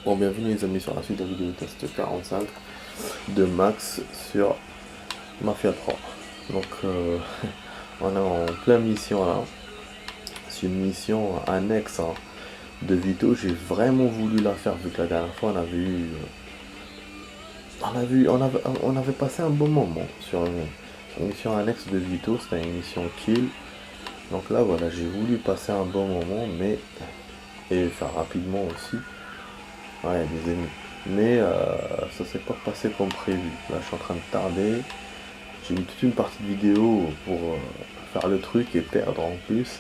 Bon, bienvenue les amis sur la suite de la vidéo test 45 de Max sur Mafia 3. Donc on est en pleine mission là. C'est une mission annexe hein, de Vito. J'ai vraiment voulu la faire vu que la dernière fois on avait passé un bon moment sur une mission annexe de Vito. C'était une mission kill. Donc là voilà, j'ai voulu passer un bon moment et faire rapidement aussi. Ouais, des ennemis. Mais ça s'est pas passé comme prévu. Là, je suis en train de tarder. J'ai mis toute une partie de vidéo pour faire le truc et perdre en plus.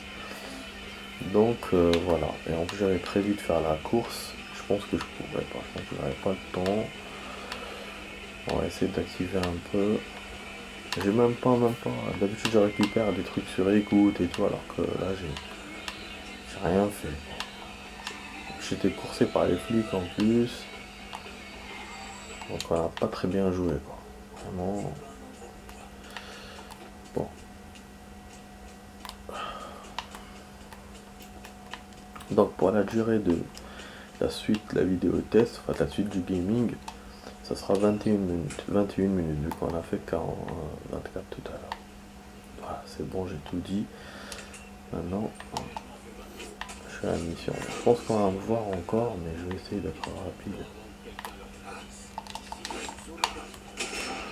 Donc voilà. Et en plus, j'avais prévu de faire la course. Je pense que je pourrais pas. Je pense que j'aurais pas le temps. On va essayer d'activer un peu. J'ai même pas. D'habitude, je récupère des trucs sur écoute et tout, alors que là, j'ai rien fait. J'étais coursé par les flics en plus. Donc on n'a pas très bien joué quoi. Vraiment. Bon. Donc pour la durée de la suite, la vidéo test, enfin la suite du gaming, ça sera 21 minutes. 21 minutes vu qu'on a fait 24 tout à l'heure. Voilà, c'est bon, j'ai tout dit. Maintenant, je fais la mission. Je pense qu'on va me voir encore, mais je vais essayer d'être rapide.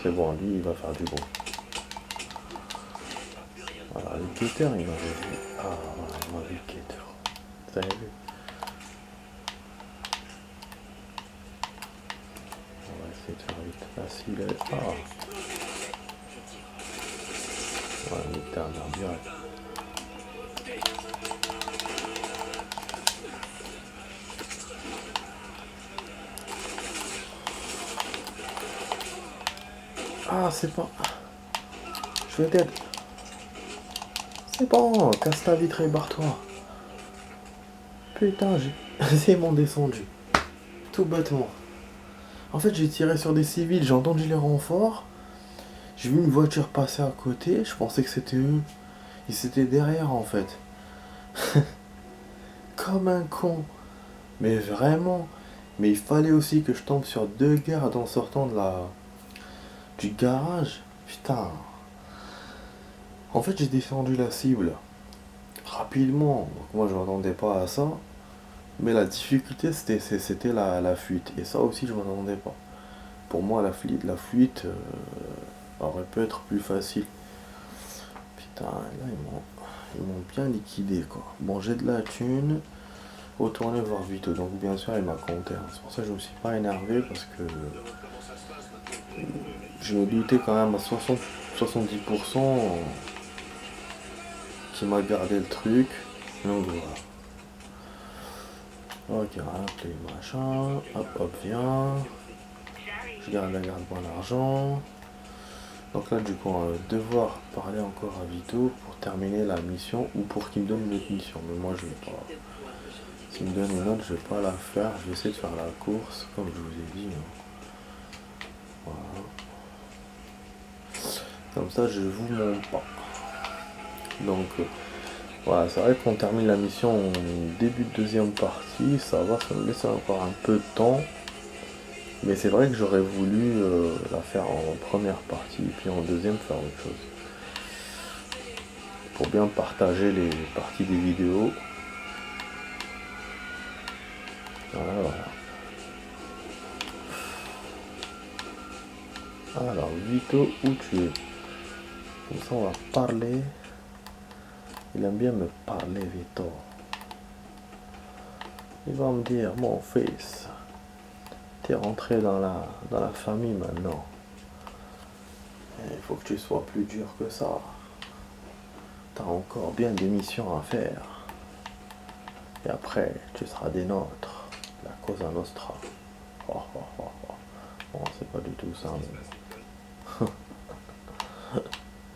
C'est bon, lui il va faire du bon. Voilà, le guetteur il m'avait vu. Ah voilà, il m'a vu le guetteur. Vous avez vu? On va essayer de faire vite. Ah si, il est... Ah ouais, il était un arbre direct. Ah, c'est pas... Je vais t'aider. C'est bon, casse ta vitre et barre-toi. Putain, c'est mon descendu. Tout bêtement. En fait, j'ai tiré sur des civils, j'ai entendu les renforts. J'ai vu une voiture passer à côté, je pensais que c'était eux. Ils étaient derrière en fait. Comme un con. Mais vraiment. Mais il fallait aussi que je tombe sur deux gardes en sortant du garage. Putain. En fait, j'ai défendu la cible rapidement. Donc moi, je m'attendais pas à ça. Mais la difficulté, c'était la fuite. Et ça aussi, je m'attendais pas. Pour moi, la fuite aurait pu être plus facile. Putain, là, ils m'ont bien liquidé, quoi. Bon, j'ai de la thune. Retourner voir Vito. Donc, bien sûr, il m'a compté. Hein. C'est pour ça que je me suis pas énervé parce que je me doutais quand même à 70% qui m'a gardé le truc. Donc, voilà. Ok, rappelez machin. Hop, hop, viens. Je garde bon argent. Donc là, du coup, on va devoir parler encore à Vito pour terminer la mission ou pour qu'il me donne une autre mission. Mais moi, je vais pas. S'il me donne une autre, je vais pas la faire. Je vais essayer de faire la course, comme je vous ai dit. Hein. Voilà. Comme ça, je vous mens pas. Donc, voilà, c'est vrai qu'on termine la mission en début de deuxième partie. Ça va, ça me laisse encore un peu de temps. Mais c'est vrai que j'aurais voulu la faire en première partie et puis en deuxième faire autre chose. Pour bien partager les parties des vidéos. Voilà, voilà. Alors, Vito, où tu es? Comme ça, on va parler. Il aime bien me parler, Vito. Il va me dire, mon fils, t'es rentré dans la famille maintenant. Il faut que tu sois plus dur que ça. T'as encore bien des missions à faire. Et après, tu seras des nôtres. La Cosa Nostra. Oh, oh, oh, oh. Bon, c'est pas du tout ça, mais...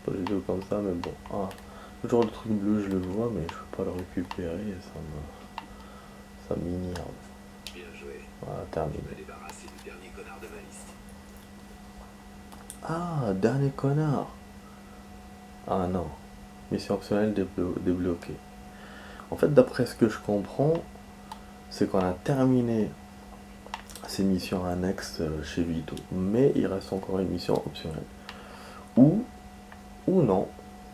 pas du tout comme ça, mais bon. Ah, toujours le truc bleu, je le vois, mais je peux pas le récupérer et ça m'énerve. Voilà, terminé. Ah, dernier connard. Ah non. Mission optionnelle débloquée. En fait, d'après ce que je comprends, c'est qu'on a terminé ces missions annexes chez Vito. Mais il reste encore une mission optionnelle. Ou, ou non,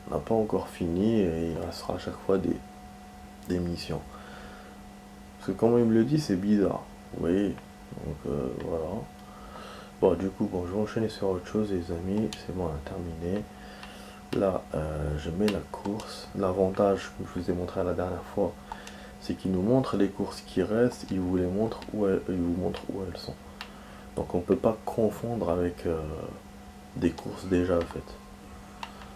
on n'a pas encore fini et il restera à chaque fois des missions. Parce que comme il me le dit, c'est bizarre. Oui, donc voilà. Bon, du coup, bon, je vais enchaîner sur autre chose, les amis. C'est bon, on a terminé. Là, je mets la course. L'avantage, comme je vous ai montré la dernière fois, c'est qu'il nous montre les courses qui restent, il vous les montre il vous montre où elles sont. Donc on ne peut pas confondre avec des courses déjà faites.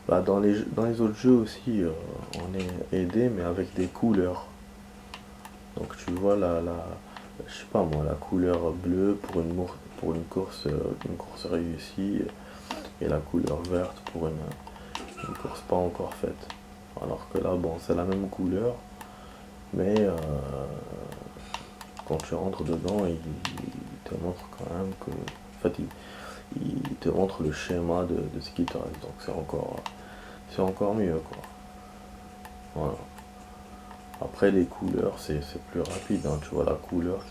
Bah, dans les autres jeux aussi, on est aidé, mais avec des couleurs. Donc tu vois je sais pas moi, la couleur bleue pour une course réussie, et la couleur verte pour une course pas encore faite. Alors que là, bon, c'est la même couleur, mais quand tu rentres dedans, il te montre quand même que. En fait, il te montre le schéma de ce qui te reste. Donc c'est encore mieux, quoi. Voilà. Après, les couleurs, c'est plus rapide, hein. Tu vois la couleur,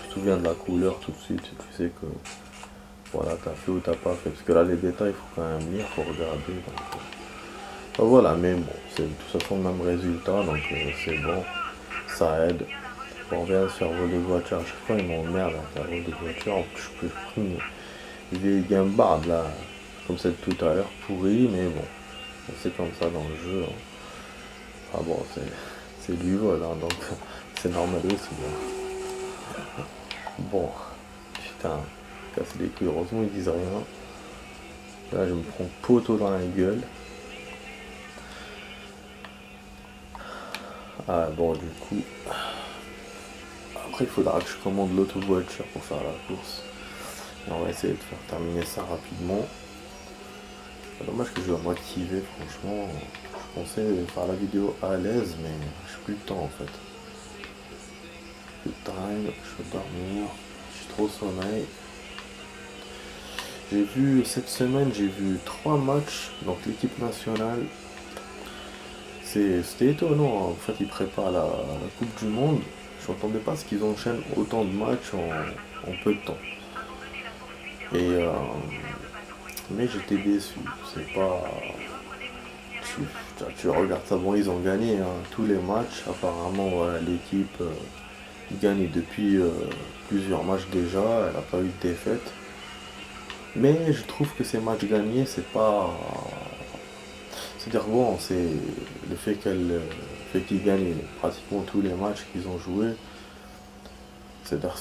tu te souviens de la couleur tout de suite, tu sais que voilà, t'as fait ou t'as pas fait. Parce que là, les détails, il faut quand même lire, il faut regarder. Donc, voilà, mais bon, c'est de toute façon le même résultat, donc c'est bon, ça aide. On revient sur vol de voiture, à chaque fois ils m'emmerdent avec la vol de voiture. Je pris une vieille gambarde là, comme celle de tout à l'heure, pourrie, mais bon, c'est comme ça dans le jeu, hein. Ah bon, c'est du vol, hein, donc c'est normal aussi, hein. Bon, putain, casse les couilles, heureusement ils disent rien. Là je me prends poteau dans la gueule. Ah bon, du coup, après il faudra que je commande l'auto-voiture pour faire la course. Et on va essayer de faire terminer ça rapidement. C'est dommage que je dois m'activer, franchement. Je pensais faire la vidéo à l'aise, mais j'ai plus le temps en fait. Plus de time, je veux dormir, j'ai trop sommeil. Cette semaine, j'ai vu 3 matchs, donc l'équipe nationale. C'était étonnant, hein. En fait ils préparent la Coupe du Monde. Je m'attendais pas à ce qu'ils enchaînent autant de matchs en peu de temps. Et mais j'étais déçu. C'est pas. Tu regardes ça, bon, ils ont gagné, hein, tous les matchs. Apparemment, voilà, l'équipe gagne depuis plusieurs matchs déjà. Elle n'a pas eu de défaite. Mais je trouve que ces matchs gagnés, c'est pas. C'est-à-dire, bon, c'est le fait qu'ils gagnent pratiquement tous les matchs qu'ils ont joués. C'est-à-dire,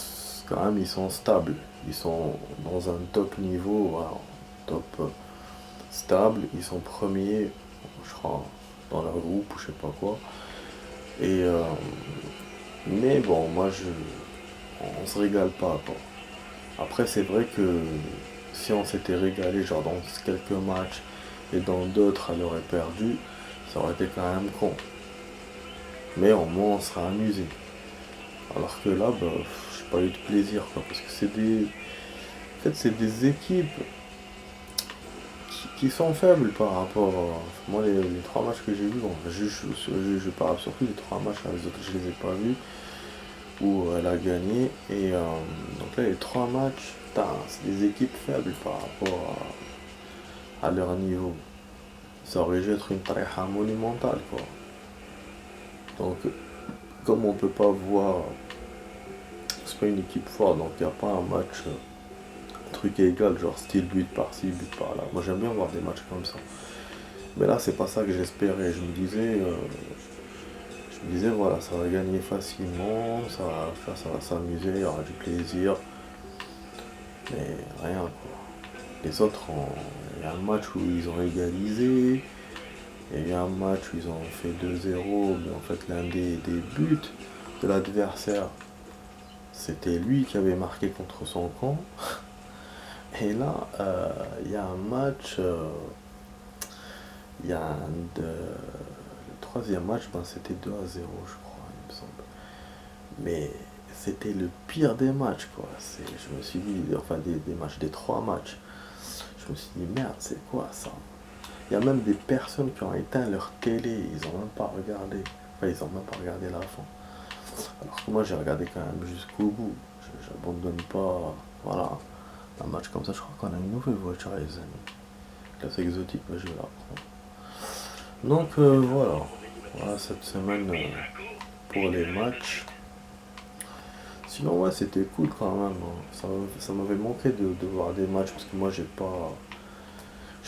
quand même, ils sont stables. Ils sont dans un top niveau, voilà, top stable. Ils sont premiers, je crois, dans leur groupe ou je sais pas quoi. Et mais bon, on se régale pas, quoi. Après, c'est vrai que si on s'était régalé genre dans quelques matchs et dans d'autres elle aurait perdu, ça aurait été quand même con. Mais au moins on serait amusé. Alors que là, bah, j'ai pas eu de plaisir, quoi, parce que en fait, c'est des équipes qui sont faibles par rapport à. Moi, les 3 matchs que j'ai vus, bon, je parle surtout des 3 matchs, hein, les autres je les ai pas vus, où elle a gagné. Et donc là, les 3 matchs, putain, c'est des équipes faibles par rapport à leur niveau. Ça aurait dû être une tariha monumentale, quoi. Donc, comme on peut pas voir, c'est pas une équipe forte, donc il n'y a pas un match truc égal, genre style but par-ci, but par-là. Moi j'aime bien voir des matchs comme ça. Mais là, c'est pas ça que j'espérais. Je me disais, voilà, ça va gagner facilement, ça va s'amuser, il y aura du plaisir. Mais rien, quoi. Les autres, il y a un match où ils ont égalisé, il y a eu un match où ils ont fait 2-0, mais en fait, l'un des buts de l'adversaire, c'était lui qui avait marqué contre son camp. Et là, il y a un match, il y a le troisième match, ben, c'était 2-0, je crois, il me semble. Mais c'était le pire des matchs, quoi. Je me suis dit, enfin des matchs, des 3 matchs. Je me suis dit, merde, c'est quoi ça? Il y a même des personnes qui ont éteint leur télé, ils ont même pas regardé. Enfin, ils ont même pas regardé la fin. Alors que moi, j'ai regardé quand même jusqu'au bout. J'ai j'abandonne pas. Voilà. Un match comme ça, je crois qu'on a une nouvelle voiture, les amis. Classe exotique, bah, je vais la prendre. Donc voilà. Voilà cette semaine pour les matchs. Sinon, ouais, c'était cool quand même, hein. Ça m'avait manqué de voir des matchs parce que moi, j'ai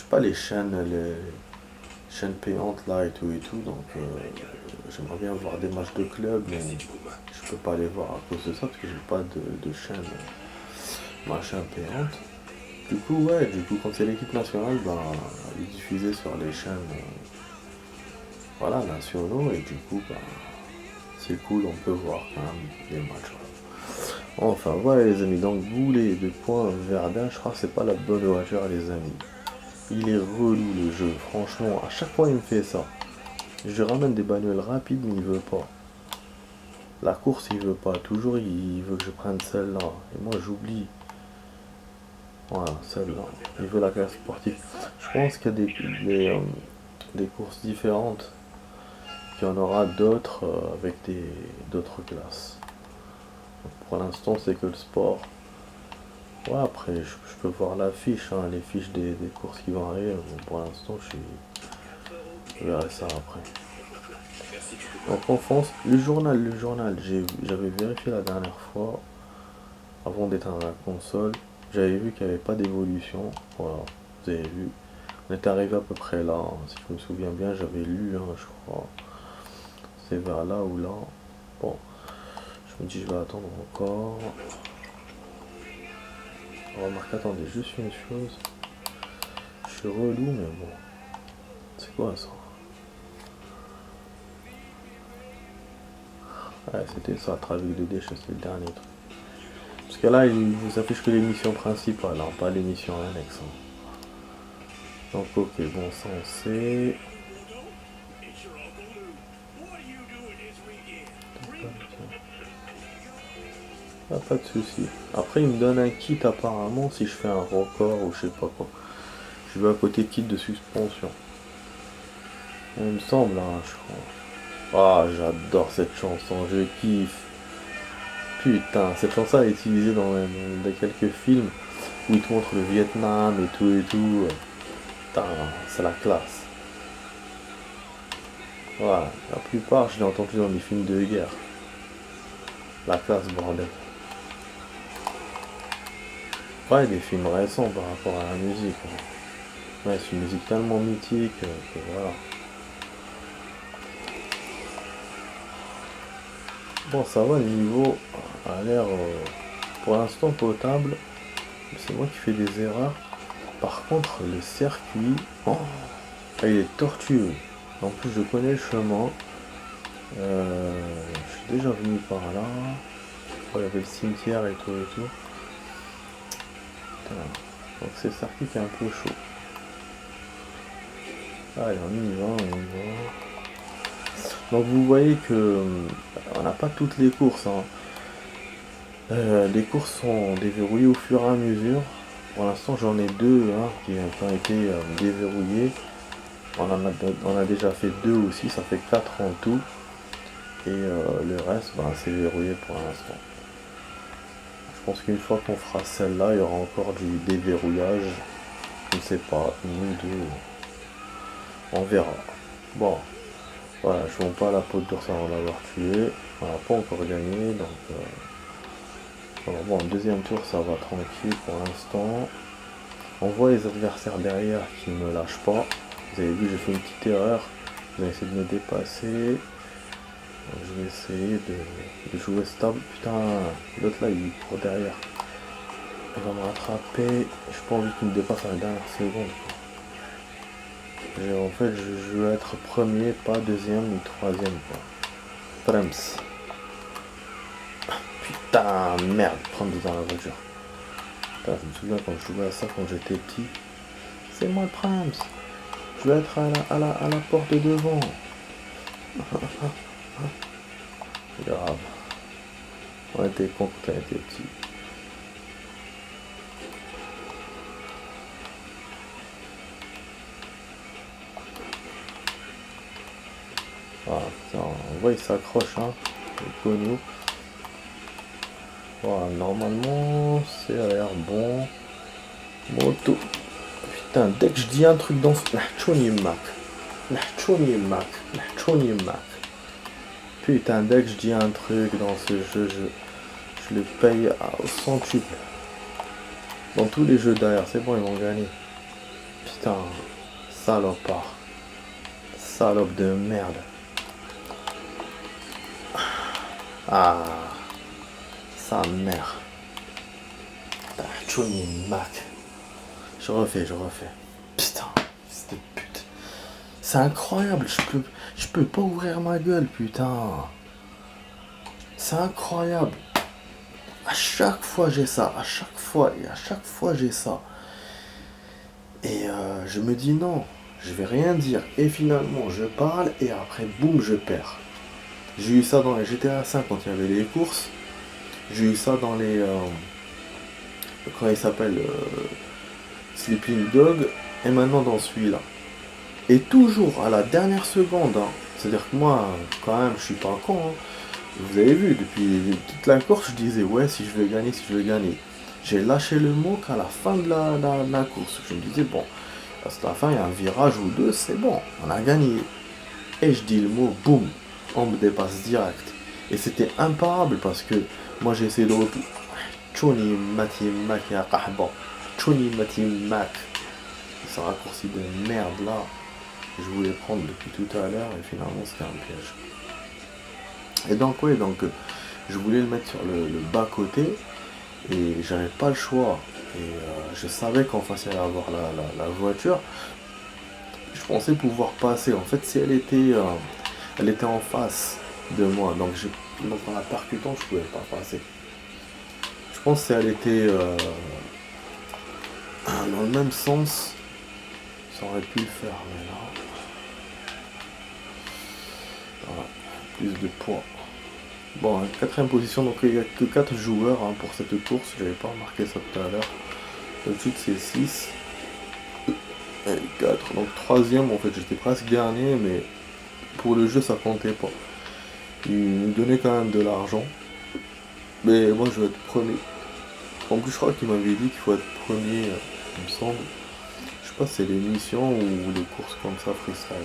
pas les chaînes payantes là et tout. Donc, j'aimerais bien voir des matchs de club, mais je peux pas les voir à cause de ça parce que j'ai pas de chaîne machin payante. Du coup, ouais, quand c'est l'équipe nationale, bah, elle est diffusée sur les chaînes voilà, nationaux et du coup, bah, c'est cool, on peut voir quand même les matchs. Voilà. Enfin, voilà les amis, donc boulet de points Verdun, je crois que c'est pas la bonne voiture les amis. Il est relou le jeu, franchement, à chaque fois il me fait ça. Je ramène des bagnoles rapides, mais il veut pas. La course, il veut pas. Toujours, il veut que je prenne celle-là. Et moi, j'oublie. Voilà, celle-là. Il veut la classe sportive. Je pense qu'il y a des courses différentes. Qu'il y en aura d'autres avec d'autres classes. Donc, pour l'instant, c'est que le sport. Ouais, après, je peux voir l'affiche, hein, les fiches des courses qui vont arriver. Bon, pour l'instant, je verrai ça après. Donc en France, le journal, j'avais vérifié la dernière fois, avant d'éteindre la console, j'avais vu qu'il n'y avait pas d'évolution. Voilà, vous avez vu. On est arrivé à peu près là, hein. Si je me souviens bien, j'avais lu, hein, je crois. C'est vers là ou là. Bon, je me dis je vais attendre encore. Remarque, attendez, juste une chose. Je suis relou, mais bon. C'est quoi ça? Ouais, c'était ça, trafic de déchets, c'est le dernier truc. Parce que là, il vous affiche que l'émission principale, hein, pas l'émission annexe, hein. Donc ok, bon, ça on sait. Ah, pas de souci. Après, il me donne un kit apparemment si je fais un record ou je sais pas quoi. Je vais à côté kit de suspension. Il me semble, hein, je crois. Ah, j'adore cette chanson, je kiffe. Putain, cette chanson est utilisée dans quelques films où il te montre le Vietnam et tout et tout. Putain, c'est la classe. Voilà, la plupart, je l'ai entendu dans des films de guerre. La classe, bordel. Ouais, des films récents par rapport à la musique, hein. Ouais, c'est une musique tellement mythique que voilà. Bon, ça va, le niveau a l'air pour l'instant potable. C'est moi qui fais des erreurs. Par contre, le circuit, oh, il est tortueux. En plus, je connais le chemin. Je suis déjà venu par là. Oh, il y avait le cimetière et tout et tout. Putain. Donc c'est le circuit qui est un peu chaud. Allez, on y va, on y va. Donc vous voyez que on n'a pas toutes les courses, hein. Les courses sont déverrouillées au fur et à mesure. Pour l'instant j'en ai deux, hein, qui ont été déverrouillées. On a déjà fait deux aussi, ça fait 4 en tout. Et le reste, ben, c'est verrouillé pour l'instant. Je pense qu'une fois qu'on fera celle-là, il y aura encore du déverrouillage. Je ne sais pas, une ou deux. On verra. Bon, voilà, je ne vends pas la peau de d'ours avant l'avoir tué. On n'a pas encore gagné, donc alors bon, deuxième tour, ça va tranquille pour l'instant. On voit les adversaires derrière qui ne me lâchent pas. Vous avez vu, j'ai fait une petite erreur. Ils ont essayé de me dépasser. Donc, je vais essayer de jouer stable. Putain, l'autre là, il court derrière. Il va me rattraper. Je n'ai pas envie qu'il me dépasse à la dernière seconde. En fait, je veux être premier, pas deuxième ni troisième, quoi. Prems. Putain, merde, Prems dans la voiture. Putain, je me souviens quand je jouais à ça quand j'étais petit. C'est moi le Prems. Je veux être à la porte de devant. Grave. On était con quand on était petit. Ah, putain, on voit il s'accroche, hein. C'est connu. Voilà, normalement, c'est à l'air bon. Moto. Putain, dès que je dis un truc dans ce... Putain, dès que je dis un truc dans ce jeu, je le paye au centuple. Dans tous les jeux derrière, c'est bon, ils vont gagner. Putain, salopard. Salope de merde. Ah, sa mère. Johnny Mac. Je refais. Putain, cette pute. C'est incroyable, je peux pas ouvrir ma gueule, putain. C'est incroyable. À chaque fois j'ai ça, à chaque fois j'ai ça. Et je me dis non, je vais rien dire. Et finalement je parle et après boum je perds. J'ai eu ça dans les GTA 5 quand il y avait les courses. J'ai eu ça dans les... comment il s'appelle Sleeping Dog. Et maintenant dans celui-là. Et toujours à la dernière seconde. Hein. C'est-à-dire que moi, quand même, je suis pas con. Hein. Vous avez vu, depuis toute la course, je disais ouais, si je vais gagner. J'ai lâché le mot qu'à la fin de la course. Je me disais bon, à la fin, il y a un virage ou deux, c'est bon, on a gagné. Et je dis le mot, boum, on me dépasse direct. Et c'était imparable parce que moi j'ai essayé de repousser. Choni Mati Mac ya Kahba. Choni Mati Mac. Ce raccourci de merde là, je voulais prendre depuis tout à l'heure et finalement c'était un piège. Et donc oui, je voulais le mettre sur le bas côté et j'avais pas le choix. Et je savais qu'en face il allait avoir la voiture. Je pensais pouvoir passer. En fait, si elle était en face de moi, donc en la percutant, je pouvais pas passer. Je pense que si elle était dans le même sens, ça aurait pu le faire. Mais là, voilà, plus de poids. Bon, quatrième position, donc il n'y a que 4 joueurs hein, pour cette course, j'avais pas remarqué ça tout à l'heure. D'habitude c'est 6 et 4, donc troisième en fait j'étais presque dernier, mais pour le jeu ça comptait pas. Il me donnait quand même de l'argent, mais moi je vais être premier. En plus je crois qu'il m'avait dit qu'il faut être premier, il me semble. Je sais pas si c'est les missions ou les courses comme ça freestyle.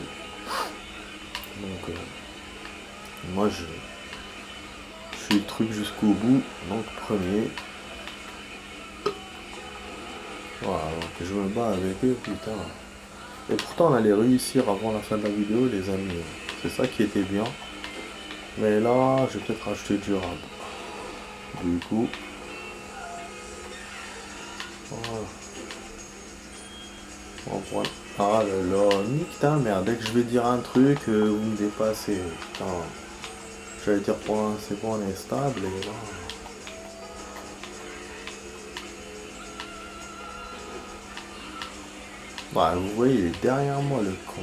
Donc moi je suis le truc jusqu'au bout, donc premier. Voilà, donc je me bats avec eux, putain. Et pourtant on allait réussir avant la fin de la vidéo, les amis. C'est ça qui était bien. Mais là, je vais peut-être rajouter du rab. Du coup. Voilà. Bon, ah là là, nique ta merde. Dès que je vais dire un truc, vous me dépassez. Putain. J'allais dire pour c'est bon, on est stable et là. Bah, vous voyez, il est derrière moi le con.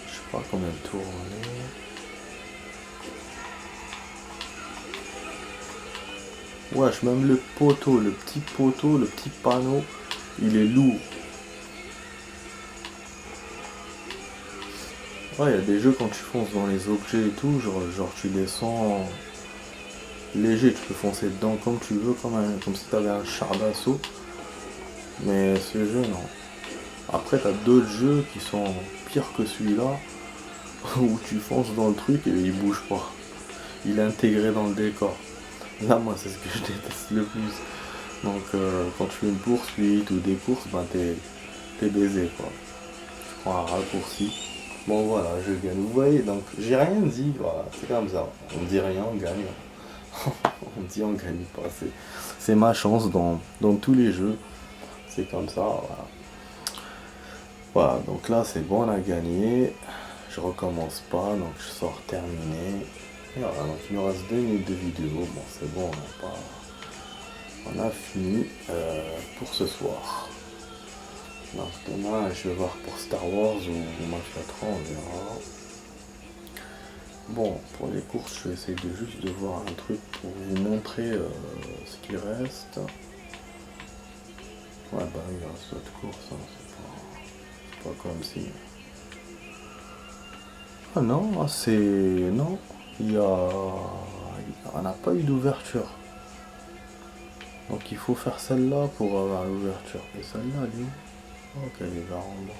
Je sais pas combien de tours on est. Wesh, même le poteau, le petit panneau, il est lourd. Ouais, il y a des jeux quand tu fonces dans les objets et tout, genre tu descends léger, tu peux foncer dedans comme tu veux, comme si tu avais un char d'assaut. Mais ce jeu, non. Après, t'as d'autres jeux qui sont pires que celui-là, où tu fonces dans le truc et il bouge pas. Il est intégré dans le décor. Là, moi, c'est ce que je déteste le plus. Donc, quand tu fais une poursuite ou des courses, ben t'es baisé, quoi. Tu prends un raccourci. Bon, voilà, je gagne. Vous voyez, donc, j'ai rien dit, voilà, c'est comme ça. On dit rien, on gagne. On dit on gagne pas. C'est ma chance dans tous les jeux. C'est comme ça, voilà. Voilà, donc là c'est bon, on a gagné. Je recommence pas, donc je sors terminé. Et voilà, donc il nous reste 2 minutes de vidéo. Bon, c'est bon, on a fini pour ce soir. Donc demain, je vais voir pour Star Wars ou Mafia 3, on verra. Bon, pour les courses, je vais essayer juste de voir un truc pour vous montrer ce qu'il reste. Ouais, bah il reste d'autres courses, hein, c'est pas comme si... Ah non, c'est... Non, il y a on n'a pas eu d'ouverture. Donc il faut faire celle-là pour avoir l'ouverture. Et celle-là, elle est où? Ok, elle est vers en bas.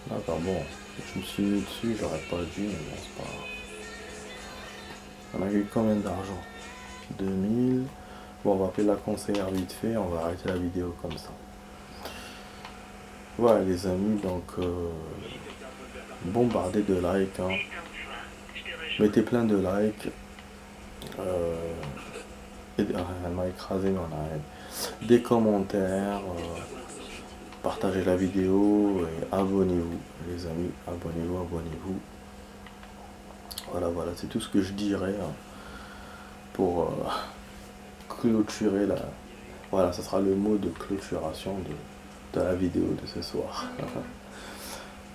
D'accord, bon, je me suis mis dessus, j'aurais pas dû, mais bon, c'est pas grave. On a eu combien d'argent? 2000. Bon, on va appeler la conseillère vite fait, on va arrêter la vidéo comme ça. Voilà les amis, donc bombardez de likes, hein. Mettez plein de likes. Elle m'a écrasé, mais on arrête. Des commentaires, partagez la vidéo et abonnez-vous, les amis, abonnez-vous, abonnez-vous. Voilà, voilà, c'est tout ce que je dirais, hein, pour clôturer la... Voilà, ce sera le mot de clôturation de la vidéo de ce soir.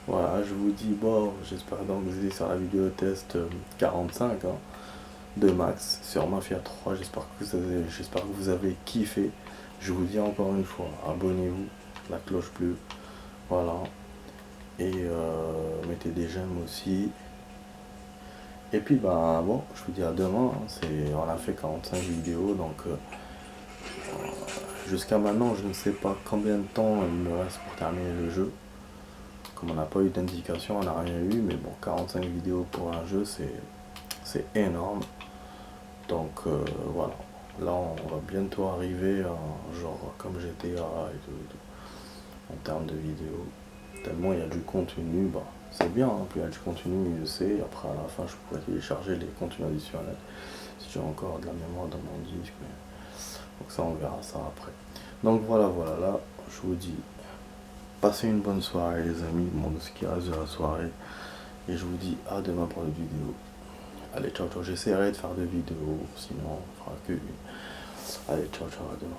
Voilà, je vous dis, bon, j'espère donc que vous êtes sur la vidéo test 45, hein, de Max sur Mafia 3. J'espère que vous avez kiffé. Je vous dis encore une fois, abonnez-vous, la cloche bleue, voilà. Et mettez des j'aime aussi. Et puis, bah, bon, je vous dis à demain, hein. On a fait 45 vidéos, donc jusqu'à maintenant, je ne sais pas combien de temps il me reste pour terminer le jeu. Comme on n'a pas eu d'indication, on n'a rien eu, mais bon, 45 vidéos pour un jeu, c'est énorme. Donc voilà, là on va bientôt arriver à genre comme GTA et tout, en termes de vidéos. Tellement il y a du contenu, bah c'est bien, hein, plus il y a du contenu, mieux c'est. Après à la fin je pourrais télécharger les contenus additionnels si j'ai encore de la mémoire dans mon disque, mais donc ça on verra ça après. Donc voilà, voilà, là je vous dis, passez une bonne soirée les amis, bon ce qui reste de la soirée, et je vous dis à demain pour une vidéo. Allez, ciao, ciao, j'essaierai de faire des vidéos, sinon on fera que une. Allez, ciao, ciao, à demain.